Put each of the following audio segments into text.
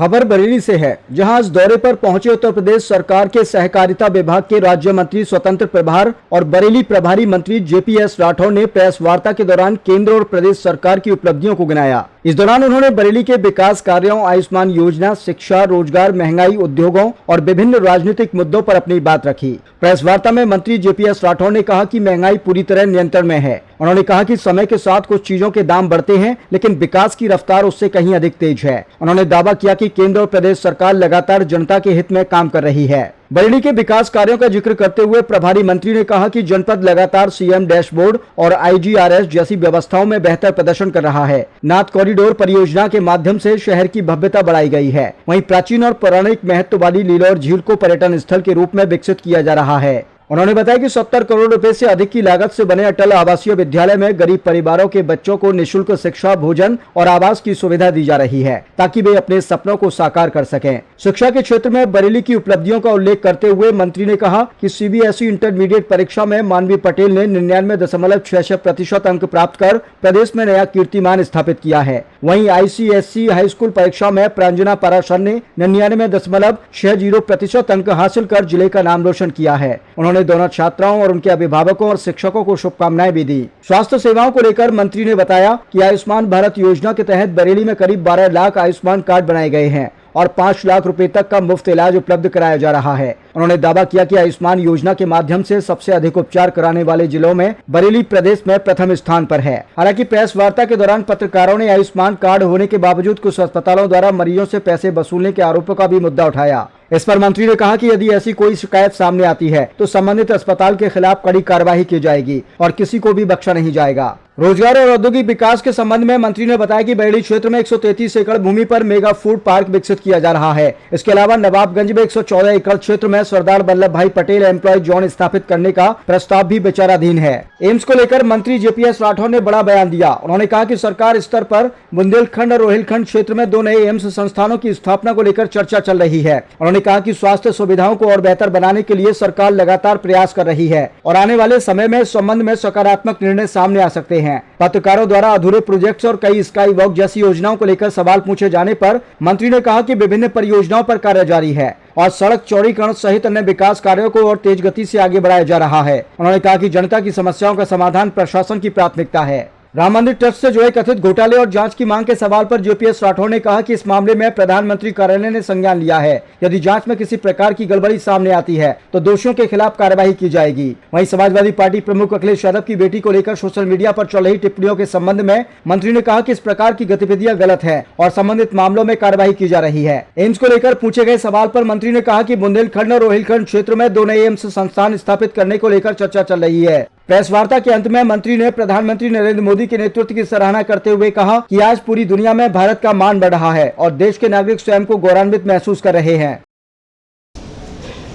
खबर बरेली से है, जहां इस दौरे पर पहुंचे उत्तर प्रदेश सरकार के सहकारिता विभाग के राज्य मंत्री स्वतंत्र प्रभार और बरेली प्रभारी मंत्री जेपीएस राठौर ने प्रेस वार्ता के दौरान केंद्र और प्रदेश सरकार की उपलब्धियों को गिनाया। इस दौरान उन्होंने बरेली के विकास कार्यों, आयुष्मान योजना, शिक्षा, रोजगार, महंगाई, उद्योगों और विभिन्न राजनीतिक मुद्दों पर अपनी बात रखी। प्रेस वार्ता में मंत्री जेपीएस राठौर ने कहा कि महंगाई पूरी तरह नियंत्रण में है। उन्होंने कहा कि समय के साथ कुछ चीजों के दाम बढ़ते हैं, लेकिन विकास की रफ्तार उससे कहीं अधिक तेज है। उन्होंने दावा किया कि केंद्र और प्रदेश सरकार लगातार जनता के हित में काम कर रही है। बरेली के विकास कार्यों का जिक्र करते हुए प्रभारी मंत्री ने कहा कि जनपद लगातार सीएम डैशबोर्ड और आईजीआरएस जैसी व्यवस्थाओं में बेहतर प्रदर्शन कर रहा है। नाथ कॉरिडोर परियोजना के माध्यम से शहर की भव्यता बढ़ाई गई है। वहीं प्राचीन और पौराणिक महत्व वाली लीलौर झील को पर्यटन स्थल के रूप में विकसित किया जा रहा है। उन्होंने बताया कि 70 करोड़ रुपए से अधिक की लागत से बने अटल आवासीय विद्यालय में गरीब परिवारों के बच्चों को निःशुल्क शिक्षा, भोजन और आवास की सुविधा दी जा रही है, ताकि वे अपने सपनों को साकार कर सकें। शिक्षा के क्षेत्र में बरेली की उपलब्धियों का उल्लेख करते हुए मंत्री ने कहा कि सीबीएसई इंटरमीडिएट परीक्षा में मानवी पटेल ने 99.66% अंक प्राप्त कर प्रदेश में नया कीर्तिमान स्थापित किया है। वहीं आईसीएसई हाईस्कूल परीक्षा में प्रांजना पाराशर ने 99.60% अंक हासिल कर जिले का नाम रोशन किया है। उन्होंने दोनों छात्राओं और उनके अभिभावकों और शिक्षकों को शुभकामनाएं भी दी। स्वास्थ्य सेवाओं को लेकर मंत्री ने बताया कि आयुष्मान भारत योजना के तहत बरेली में करीब 12 लाख आयुष्मान कार्ड बनाए गए हैं और 5 लाख रुपए तक का मुफ्त इलाज उपलब्ध कराया जा रहा है। उन्होंने दावा किया कि आयुष्मान योजना के माध्यम से सबसे अधिक उपचार कराने वाले जिलों में बरेली प्रदेश में प्रथम स्थान पर है। हालांकि प्रेस वार्ता के दौरान पत्रकारों ने आयुष्मान कार्ड होने के बावजूद कुछ अस्पतालों द्वारा मरीजों से पैसे वसूलने के आरोपों का भी मुद्दा उठाया। इस पर मंत्री ने कहा कि यदि ऐसी कोई शिकायत सामने आती है तो संबंधित अस्पताल के खिलाफ कड़ी कार्रवाई की जाएगी और किसी को भी बख्शा नहीं जाएगा। रोजगार और औद्योगिक विकास के संबंध में मंत्री ने बताया कि बरेली क्षेत्र में 133 एकड़ भूमि पर मेगा फूड पार्क विकसित किया जा रहा है। इसके अलावा नवाबगंज में 114 एकड़ क्षेत्र में सरदार वल्लभ भाई पटेल एम्प्लॉय जोन स्थापित करने का प्रस्ताव भी विचाराधीन है। एम्स को लेकर मंत्री जेपीएस राठौर ने बड़ा बयान दिया। उन्होंने कहा कि सरकार स्तर पर बुंदेलखंड और रोहिलखंड क्षेत्र में 2 नए एम्स संस्थानों की स्थापना को लेकर चर्चा चल रही है। उन्होंने कहा कि स्वास्थ्य सुविधाओं को और बेहतर बनाने के लिए सरकार लगातार प्रयास कर रही है और आने वाले समय में इस संबंध में सकारात्मक निर्णय सामने आ सकते हैं। पत्रकारों द्वारा अधूरे प्रोजेक्ट्स और कई स्काई वॉक जैसी योजनाओं को लेकर सवाल पूछे जाने पर मंत्री ने कहा कि विभिन्न परियोजनाओं पर कार्य जारी है और सड़क चौड़ीकरण सहित अन्य विकास कार्यों को और तेज गति से आगे बढ़ाया जा रहा है। उन्होंने कहा कि जनता की समस्याओं का समाधान प्रशासन की प्राथमिकता है। राम मंदिर ट्रस्ट से जुड़े कथित घोटाले और जांच की मांग के सवाल पर जेपीएस राठौर ने कहा कि इस मामले में प्रधानमंत्री कार्यालय ने संज्ञान लिया है। यदि जांच में किसी प्रकार की गड़बड़ी सामने आती है तो दोषियों के खिलाफ कार्रवाई की जाएगी। वहीं समाजवादी पार्टी प्रमुख अखिलेश यादव की बेटी को लेकर सोशल मीडिया पर चल रही टिप्पणियों के संबंध में मंत्री ने कहा कि इस प्रकार की गतिविधियां गलत है और संबंधित मामलों में कार्रवाई की जा रही है। एम्स को लेकर पूछे गए सवाल पर मंत्री ने कहा कि बुंदेलखंड और रोहिलखंड क्षेत्र में 2 नए एम्स संस्थान स्थापित करने को लेकर चर्चा चल रही है। प्रेस वार्ता के अंत में मंत्री ने प्रधानमंत्री नरेंद्र मोदी के नेतृत्व की सराहना करते हुए कहा कि आज पूरी दुनिया में भारत का मान बढ़ रहा है और देश के नागरिक स्वयं को गौरवान्वित महसूस कर रहे हैं।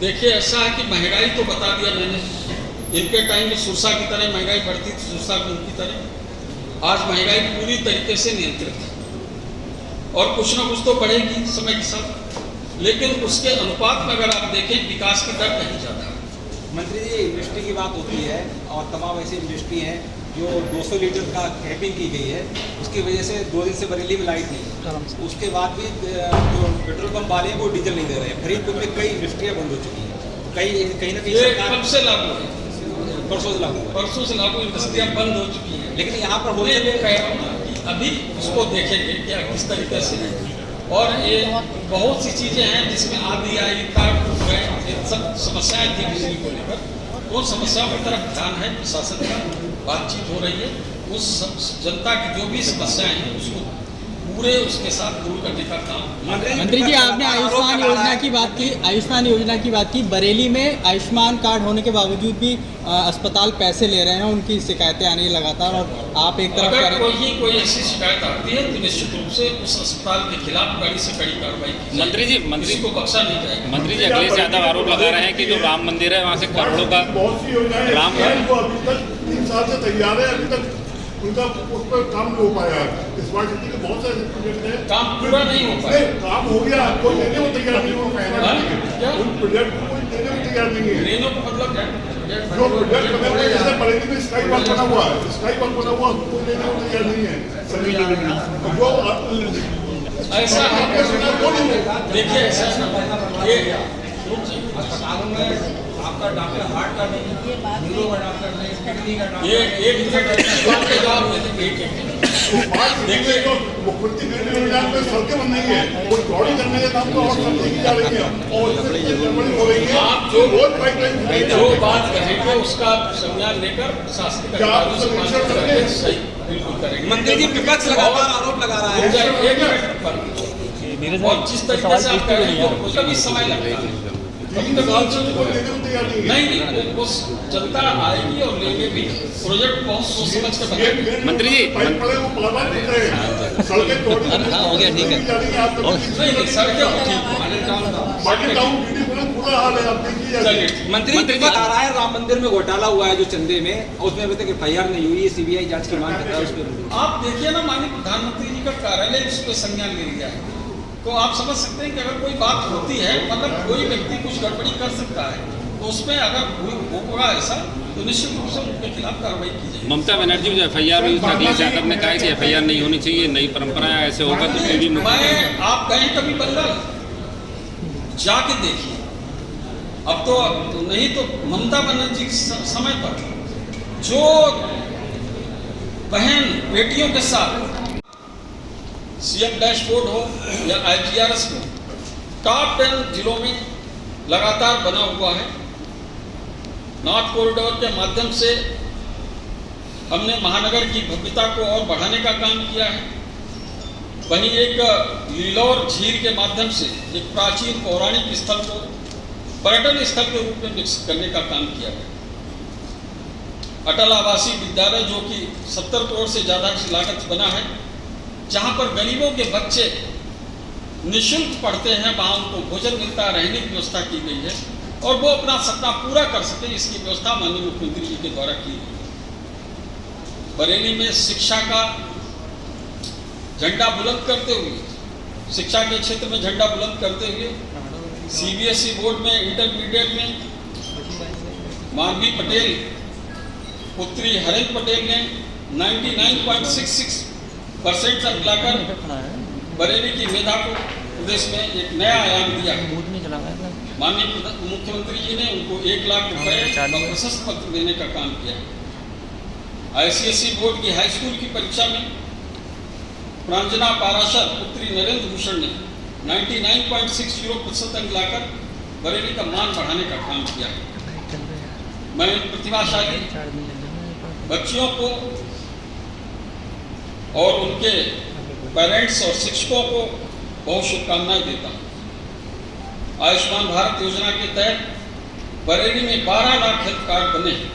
देखिए, ऐसा है कि महंगाई तो बता दिया मैंने। इनके टाइम में सुरसा की तरह महंगाई बढ़ती थी, सुरसा की तरह। आज महंगाई पूरी तरीके से नियंत्रित है और कुछ न कुछ तो बढ़ेगी समय के साथ, लेकिन उसके अनुपात में अगर आप देखें विकास की दर कहीं ज्यादा है। मंत्री जी, इंडस्ट्री की बात होती है और तमाम ऐसी इंडस्ट्री हैं जो 200 लीटर का कैपिंग की गई है, उसकी वजह से 2 दिन से बरेली में लाइट नहीं। उसके बाद भी जो पेट्रोल पंप वाले हैं वो डीजल नहीं दे रहे हैं। फरीदपुर में कई इंडस्ट्रियाँ बंद हो चुकी हैं। कहीं ना कहीं कब से लागू है? परसों से लागू है। परसों से लागू इंडस्ट्रियाँ बंद हो चुकी हैं। लेकिन यहाँ पर होने में अभी उसको देखेंगे क्या किस तरीके से है। और ये बहुत सी चीजें हैं जिसमें आदि आई कार्ड सब समस्याएं थी बिजली को लेकर। उन समस्याओं की तरफ ध्यान है प्रशासन का, बातचीत हो रही है। उस जनता की जो भी समस्याएं हैं उसको पूरे उसके साथ दूर करने का काम। मंत्री जी, आपने आयुष्मान योजना की बात की। बरेली में आयुष्मान कार्ड होने के बावजूद भी अस्पताल पैसे ले रहे हैं, उनकी शिकायतें आने लगातार और आप एक तरफ अगर कोई ऐसी शिकायत आती है तो निश्चित रूप से उस अस्पताल के खिलाफ कड़ी से कड़ी कार्रवाई की। मंत्री को बख्शा नहीं जाएगा। मंत्री जी, अखिलेश यादव आरोप लगा रहे हैं कि जो राम मंदिर है वहाँ से करोड़ों का बहुत सी योजनाएं राम अभी तक 3 साल से तैयार है, अभी तक उनका उस पर काम नहीं हो पाया। स्मार्ट सिटी के बहुत सारे प्रोजेक्ट हैं, काम पूरा नहीं हो पाया। काम हो गया, कोई देने को तैयार नहीं हो। उन प्रोजेक्ट को कोई देने को तैयार नहीं है। ट्रेनों का मतलब जो प्रोजेक्ट बने हुए जैसे बरेली में स्काई वॉक बना हुआ है, स्काई वॉक बना हुआ कोई देने को तैयार नहीं है। जो ऐसा देखिए ऐसा है ना, ये अस्पतालों में आपका डॉक्टर हार्ट का नहीं, न्यूरो का डॉक्टर नहीं, किडनी का डॉक्टर ये एक मिनट बात के जवाब देते हैं। देखिए तो मुख्यमंत्री गरीब कल्याण में सड़कें बन रही है, वो चौड़ी करने के नाम पर और सड़कें की जा रही है और इससे गड़बड़ी हो रही है। आप जो रोज पाइपलाइन जो बात करेंगे उसका संज्ञान लेकर शासकीय अधिकारियों से बात करेंगे, सही बिल्कुल करेंगे। मंत्री जी विपक्ष लगातार आरोप लगा रहा है। एक मिनट पर और जिस तरीके से आप करेंगे उसका भी समय लगता है। अभी तक नहीं वो जनता आएगी और लेंगे भी। प्रोजेक्ट बहुत सोच समझ के बनाएंगे। मंत्री जी सड़कें चौड़ी हो गया, ठीक है। नहीं सड़कें पूरा हाल है, आप देखिए। मंत्री जी बता रहा है राम मंदिर में घोटाला हुआ है जो चंदे में, उसमें अभी तक FIR नहीं हुई है, CBI जांच की मांग करता है। उस पर आप देखिए ना, माननीय प्रधानमंत्री जी का कार्यालय उस पर संज्ञान ले लिया है, तो आप समझ सकते हैं कि अगर कोई बात होती है, मतलब कोई व्यक्ति कुछ गड़बड़ी कर सकता है, तो उसमें अगर कोई होगा ऐसा तो निश्चित रूप से उनके खिलाफ कार्रवाई की जाएगी। ममता बनर्जी जो FIR हुई उसमें अखिलेश यादव ने कहा है कि FIR नहीं होनी चाहिए, नई परंपरा है, ऐसे होगा तो कोई भी मैं आप गए कभी बंगाल जाके देखिए, अब तो नहीं तो ममता बनर्जी के समय पर जो बहन बेटियों के साथ CM डैशबोर्ड हो या IGRS हो, टॉप 10 जिलों में लगातार बना हुआ है। नॉर्थ कॉरिडोर के माध्यम से हमने महानगर की भव्यता को और बढ़ाने का काम किया है। वहीं एक लीलौर झील के माध्यम से एक प्राचीन पौराणिक स्थल को पर्यटन स्थल के रूप में विकसित करने का काम किया गया। अटल आवासीय विद्यालय जो कि 70 करोड़ से ज़्यादा की लागत बना है, जहाँ पर गरीबों के बच्चे निःशुल्क पढ़ते हैं, वहाँ उनको भोजन मिलता है, रहने की व्यवस्था की गई है और वो अपना सपना पूरा कर सके, इसकी व्यवस्था माननीय मुख्यमंत्री जी के द्वारा की गई है। बरेली में शिक्षा का झंडा बुलंद करते हुए, शिक्षा के क्षेत्र में झंडा बुलंद करते हुए CBSE बोर्ड में इंटरमीडिएट में मानवी पटेल पुत्री हरेन पटेल ने 99.66% अंक लाकर बरेली की मेधा को प्रदेश में एक नया आयाम दिया। माननीय मुख्यमंत्री जी ने उनको 1 लाख रुपए का प्रशस्ति पत्र देने का काम किया। ICSE बोर्ड की हाई स्कूल की परीक्षा में प्रांजना पाराशर पुत्री नरेंद्र भूषण ने 99.60% अंक लाकर बरेली का मान बढ़ाने का काम किया। मैं प्रतिभाशाली बच्चियों को और उनके पेरेंट्स और शिक्षकों को बहुत शुभकामनाएं देता हूँ। आयुष्मान भारत योजना के तहत बरेली में 12 लाख हेल्थ कार्ड बने हैं,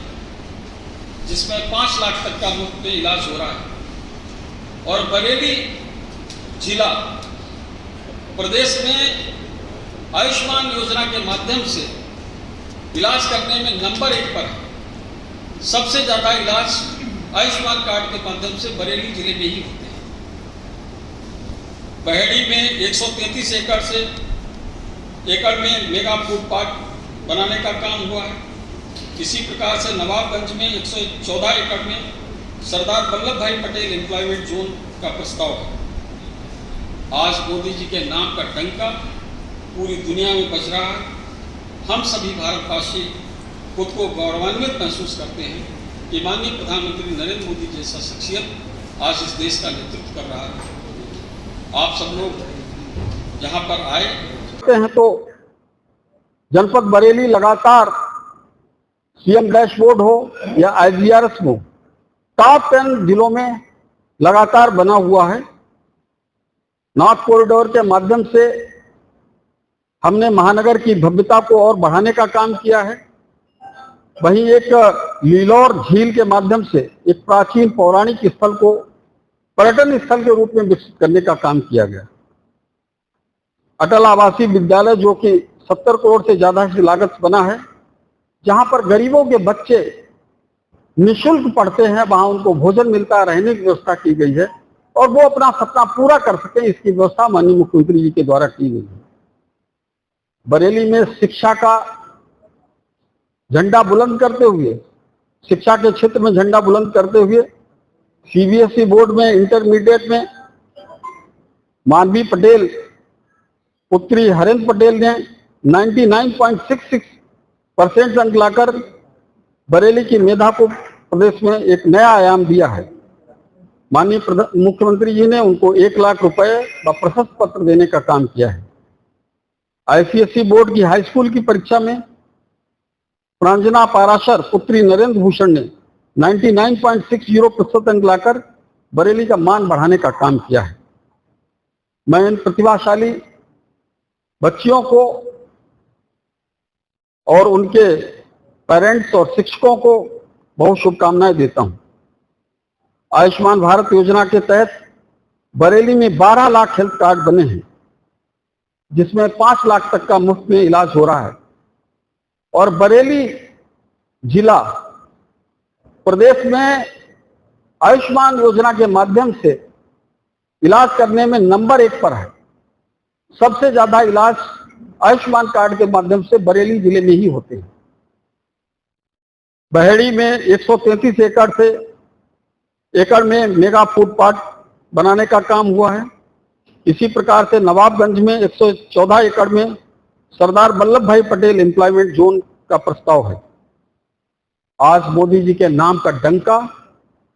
जिसमें 5 लाख तक का मुफ्त में इलाज हो रहा है और बरेली जिला प्रदेश में आयुष्मान योजना के माध्यम से इलाज करने में नंबर 1 पर है। सबसे ज़्यादा इलाज आयुष्मान कार्ड के माध्यम से बरेली जिले में ही होते हैं। बहेड़ी में 133 एकड़ में मेगा फूड पार्क बनाने का काम हुआ है। इसी प्रकार से नवाबगंज में 114 एकड़ में सरदार वल्लभ भाई पटेल एम्प्लॉयमेंट जोन का प्रस्ताव है। आज मोदी जी के नाम का डंका पूरी दुनिया में बज रहा है। हम सभी भारतवासी खुद को गौरवान्वित महसूस करते हैं कि माननीय प्रधानमंत्री नरेंद्र मोदी जैसा शख्सियत आज इस देश का नेतृत्व कर रहा है। आप सब लोग यहाँ पर आए हैं तो जनपद बरेली लगातार CM डैशबोर्ड हो या IGRS हो, टॉप 10 जिलों में लगातार बना हुआ है। नॉर्थ कॉरिडोर के माध्यम से हमने महानगर की भव्यता को और बढ़ाने का काम किया है। वहीं एक लीलौर झील के माध्यम से एक प्राचीन पौराणिक स्थल को पर्यटन स्थल के रूप में विकसित करने का काम किया गया। अटल आवासीय विद्यालय जो कि 70 करोड़ से ज्यादा की लागत बना है, जहां पर गरीबों के बच्चे निःशुल्क पढ़ते हैं, वहां उनको भोजन मिलता है, रहने की व्यवस्था की गई है और वो अपना सपना पूरा कर सके, इसकी व्यवस्था माननीय मुख्यमंत्री जी के द्वारा की गई है। बरेली में शिक्षा का झंडा बुलंद करते हुए, शिक्षा के क्षेत्र में झंडा बुलंद करते हुए CBSE बोर्ड में इंटरमीडिएट में मानवी पटेल पुत्री हरेंद्र पटेल ने 99.66% अंक लाकर बरेली की मेधा को प्रदेश में एक नया आयाम दिया है। माननीय मुख्यमंत्री जी ने उनको 1 लाख रुपए व प्रशस्ति पत्र देने का काम किया है। आईसीएसई बोर्ड की हाई स्कूल की परीक्षा में प्रांजना पाराशर पुत्री नरेंद्र भूषण ने 99.60% अंक लाकर बरेली का मान बढ़ाने का काम किया है। मैं इन प्रतिभाशाली बच्चियों को और उनके पेरेंट्स और शिक्षकों को बहुत शुभकामनाएं देता हूं। आयुष्मान भारत योजना के तहत बरेली में 12 लाख हेल्थ कार्ड बने हैं, जिसमें 5 लाख तक का मुफ्त में इलाज हो रहा है और बरेली जिला प्रदेश में आयुष्मान योजना के माध्यम से इलाज करने में नंबर 1 पर है। सबसे ज्यादा इलाज आयुष्मान कार्ड के माध्यम से बरेली जिले में ही होते हैं। बहेड़ी में 133 एकड़ में मेगा फूड पार्क बनाने का काम हुआ है। इसी प्रकार से नवाबगंज में 114 एकड़ में सरदार वल्लभ भाई पटेल एम्प्लॉयमेंट जोन का प्रस्ताव है। आज मोदी जी के नाम का डंका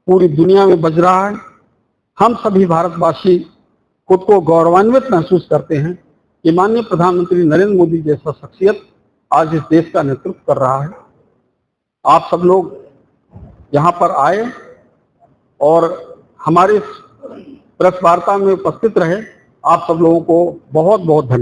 पूरी दुनिया में बज रहा है। हम सभी भारतवासी खुद को गौरवान्वित महसूस करते हैं कि माननीय प्रधानमंत्री नरेंद्र मोदी जैसा शख्सियत आज इस देश का नेतृत्व कर रहा है। आप सब लोग यहाँ पर आए और हमारी प्रेस वार्ता में उपस्थित रहे। आप सब लोगों को बहुत बहुत धन्यवाद।